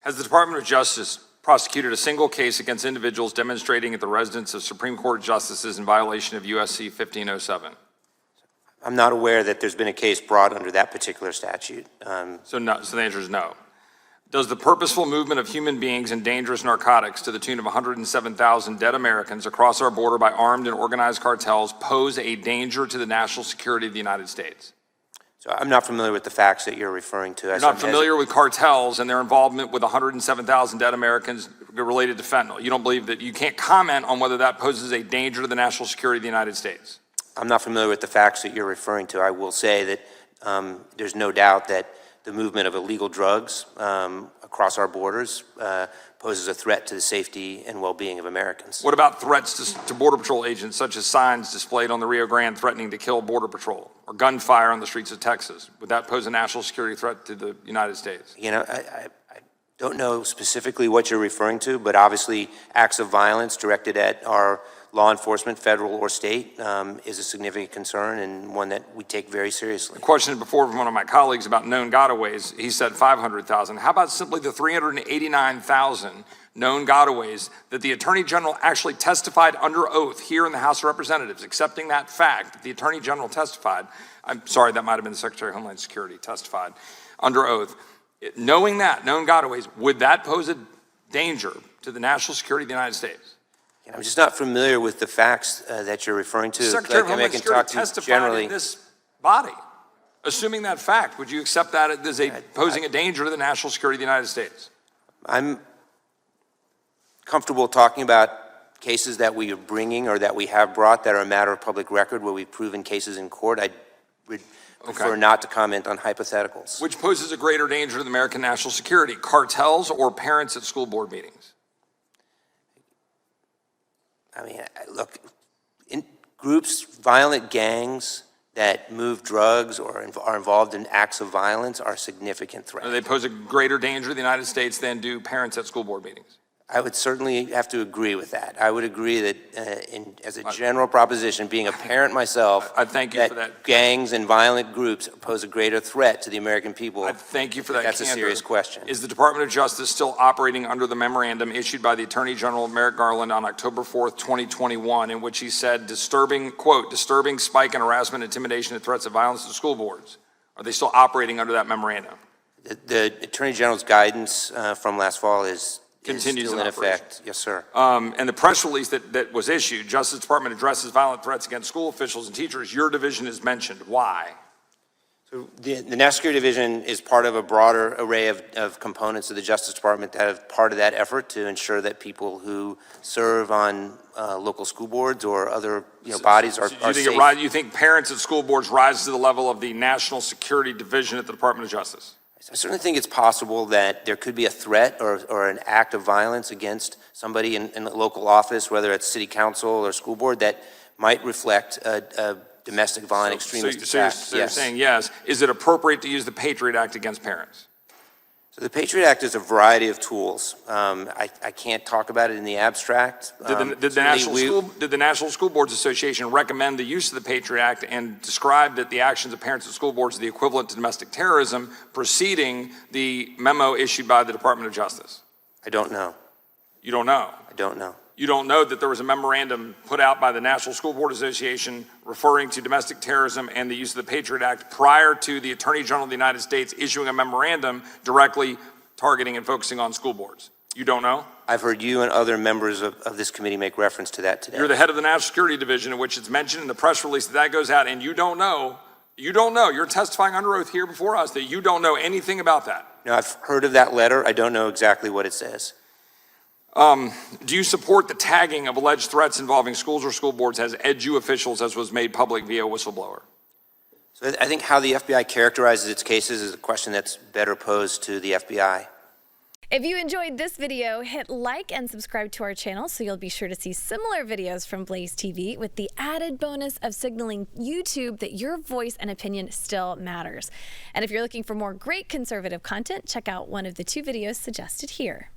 Has the Department of Justice prosecuted a single case against individuals demonstrating at the residence of Supreme Court justices in violation of USC 1507? I'm not aware that there's been a case brought under that particular statute. So the answer is no. Does the purposeful movement of human beings and dangerous narcotics to the tune of 107,000 dead Americans across our border by armed and organized cartels pose a danger to the national security of the United States? So I'm not familiar with the facts that you're referring to. You're not familiar with cartels and their involvement with 107,000 dead Americans related to fentanyl. You don't believe that you can't comment on whether that poses a danger to the national security of the United States? I'm not familiar with the facts that you're referring to. I will say that there's no doubt that the movement of illegal drugs across our borders poses a threat to the safety and well-being of Americans. What about threats to Border Patrol agents, such as signs displayed on the Rio Grande threatening to kill Border Patrol, or gunfire on the streets of Texas? Would that pose a national security threat to the United States? You know, I don't know specifically what you're referring to, but obviously acts of violence directed at our law enforcement, federal or state, is a significant concern and one that we take very seriously. The question before from one of my colleagues about known gotaways, he said 500,000. How about simply the 389,000 known gotaways that the Attorney General actually testified under oath here in the House of Representatives, accepting that fact that the Attorney General testified, I'm sorry, that might have been the Secretary of Homeland Security testified under oath. Knowing that, known gotaways, would that pose a danger to the national security of the United States? I'm just not familiar with the facts that you're referring to. The Secretary of Homeland Security testified in this body. Assuming that fact, would you accept that as posing a danger to the national security of the United States? I'm comfortable talking about cases that we are bringing or that we have brought that are a matter of public record where we've proven cases in court. I would prefer not to comment on hypotheticals. Which poses a greater danger to the American national security, cartels or parents at school board meetings? I mean, look, in groups, violent gangs that move drugs or are involved in acts of violence are a significant threat. They pose a greater danger to the United States than do parents at school board meetings? I would certainly have to agree with that. I would agree that as a general proposition, being a parent myself, I thank you for that. Gangs and violent groups pose a greater threat to the American people. I thank you for that. That's a serious question. Is the Department of Justice still operating under the memorandum issued by the Attorney General Merrick Garland on October 4th, 2021, in which he said, disturbing, quote, disturbing spike in harassment, intimidation, and threats of violence to school boards? Are they still operating under that memorandum? The Attorney General's guidance from last fall continues still in effect. Yes, sir. And the press release that was issued, Justice Department addresses violent threats against school officials and teachers. Your division is mentioned. Why? So the National Security Division is part of a broader array of components of the Justice Department that are part of that effort to ensure that people who serve on local school boards or other bodies are safe. You think parents at school boards rise to the level of the National Security Division at the Department of Justice? I certainly think it's possible that there could be a threat or an act of violence against somebody in a local office, whether it's city council or school board, that might reflect a domestic violent extremist attack. So you're saying yes. Is it appropriate to use the Patriot Act against parents? So the Patriot Act is a variety of tools. I can't talk about it in the abstract. Did the National School Boards Association recommend the use of the Patriot Act and describe that the actions of parents at school boards are the equivalent to domestic terrorism preceding the memo issued by the Department of Justice? I don't know. You don't know? I don't know. You don't know that there was a memorandum put out by the National School Board Association referring to domestic terrorism and the use of the Patriot Act prior to the Attorney General of the United States issuing a memorandum directly targeting and focusing on school boards? You don't know? I've heard you and other members of this committee make reference to that today. You're the head of the National Security Division, in which it's mentioned in the press release that goes out, and you don't know. You don't know. You're testifying under oath here before us that you don't know anything about that. No, I've heard of that letter. I don't know exactly what it says. Do you support the tagging of alleged threats involving schools or school boards as edu officials, as was made public via whistleblower? So I think how the FBI characterizes its cases is a question that's better posed to the FBI. If you enjoyed this video, hit like and subscribe to our channel so you'll be sure to see similar videos from BlazeTV with the added bonus of signaling YouTube that your voice and opinion still matters. And if you're looking for more great conservative content, check out one of the 2 videos suggested here.